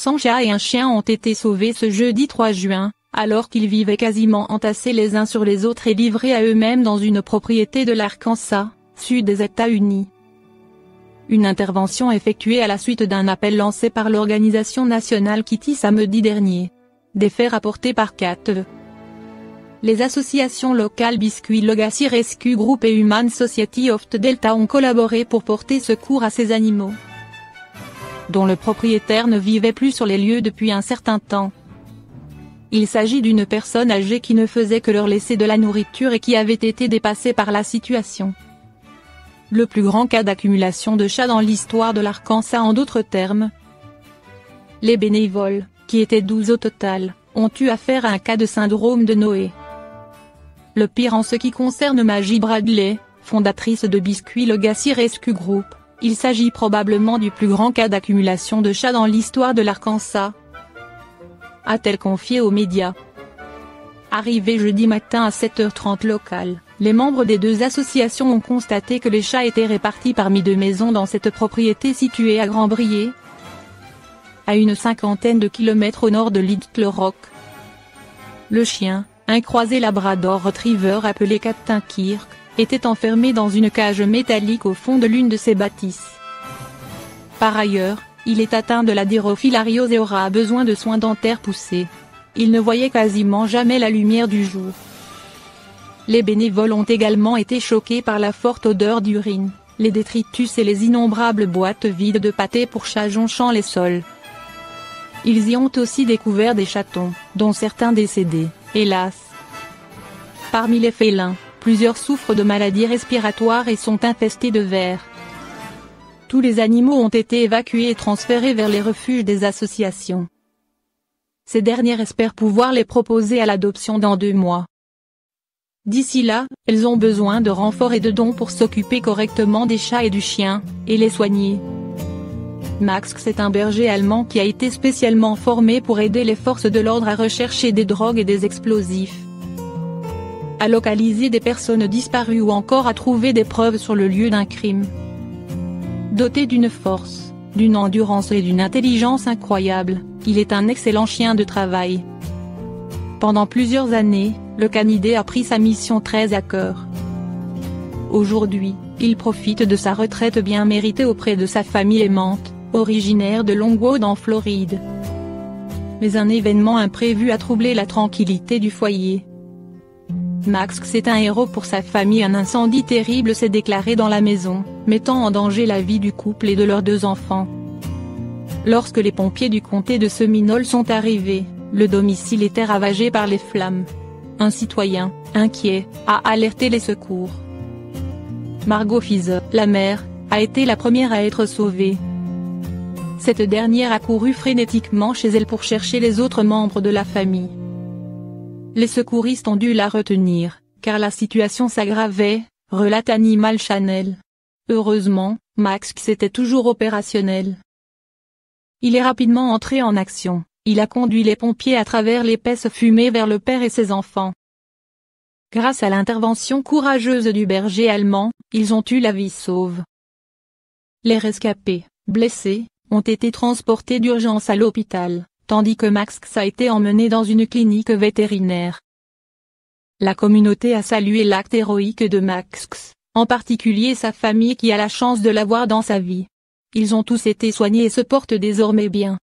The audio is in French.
Son chat et un chien ont été sauvés ce jeudi 3 juin, alors qu'ils vivaient quasiment entassés les uns sur les autres et livrés à eux-mêmes dans une propriété de l'Arkansas, sud des États-Unis. Une intervention effectuée à la suite d'un appel lancé par l'organisation nationale Kitty samedi dernier. Des faits rapportés par KATV. Les associations locales Biscuit Legacy Rescue Group et Human Society of the Delta ont collaboré pour porter secours à ces animaux, dont le propriétaire ne vivait plus sur les lieux depuis un certain temps. Il s'agit d'une personne âgée qui ne faisait que leur laisser de la nourriture et qui avait été dépassée par la situation. Le plus grand cas d'accumulation de chats dans l'histoire de l'Arkansas en d'autres termes. Les bénévoles, qui étaient 12 au total, ont eu affaire à un cas de syndrome de Noé. Le pire en ce qui concerne Maggie Bradley, fondatrice de Biscuit Legacy Rescue Group, il s'agit probablement du plus grand cas d'accumulation de chats dans l'histoire de l'Arkansas, a-t-elle confié aux médias. Arrivés jeudi matin à 7h30 locale, les membres des deux associations ont constaté que les chats étaient répartis parmi deux maisons dans cette propriété située à Grand-Brier, à une cinquantaine de kilomètres au nord de Little Rock. Le chien, un croisé labrador retriever appelé Captain Kirk, était enfermé dans une cage métallique au fond de l'une de ses bâtisses. Par ailleurs, il est atteint de la dérophilariose et aura besoin de soins dentaires poussés. Il ne voyait quasiment jamais la lumière du jour. Les bénévoles ont également été choqués par la forte odeur d'urine, les détritus et les innombrables boîtes vides de pâté pour chats jonchant les sols. Ils y ont aussi découvert des chatons, dont certains décédés, hélas. Parmi les félins, plusieurs souffrent de maladies respiratoires et sont infestés de vers. Tous les animaux ont été évacués et transférés vers les refuges des associations. Ces dernières espèrent pouvoir les proposer à l'adoption dans 2 mois. D'ici là, elles ont besoin de renforts et de dons pour s'occuper correctement des chats et du chien, et les soigner. Max est un berger allemand qui a été spécialement formé pour aider les forces de l'ordre à rechercher des drogues et des explosifs, à localiser des personnes disparues ou encore à trouver des preuves sur le lieu d'un crime. Doté d'une force, d'une endurance et d'une intelligence incroyables, il est un excellent chien de travail. Pendant plusieurs années, le canidé a pris sa mission très à cœur. Aujourd'hui, il profite de sa retraite bien méritée auprès de sa famille aimante, originaire de Longwood en Floride. Mais un événement imprévu a troublé la tranquillité du foyer. Max est un héros pour sa famille. Un incendie terrible s'est déclaré dans la maison, mettant en danger la vie du couple et de leurs 2 enfants. Lorsque les pompiers du comté de Seminole sont arrivés, le domicile était ravagé par les flammes. Un citoyen, inquiet, a alerté les secours. Margot Fizer, la mère, a été la première à être sauvée. Cette dernière a couru frénétiquement chez elle pour chercher les autres membres de la famille. Les secouristes ont dû la retenir, car la situation s'aggravait, relate Animal Channel. Heureusement, Max était toujours opérationnel. Il est rapidement entré en action, il a conduit les pompiers à travers l'épaisse fumée vers le père et ses enfants. Grâce à l'intervention courageuse du berger allemand, ils ont eu la vie sauve. Les rescapés, blessés, ont été transportés d'urgence à l'hôpital, tandis que Max a été emmené dans une clinique vétérinaire. La communauté a salué l'acte héroïque de Max, en particulier sa famille qui a la chance de l'avoir dans sa vie. Ils ont tous été soignés et se portent désormais bien.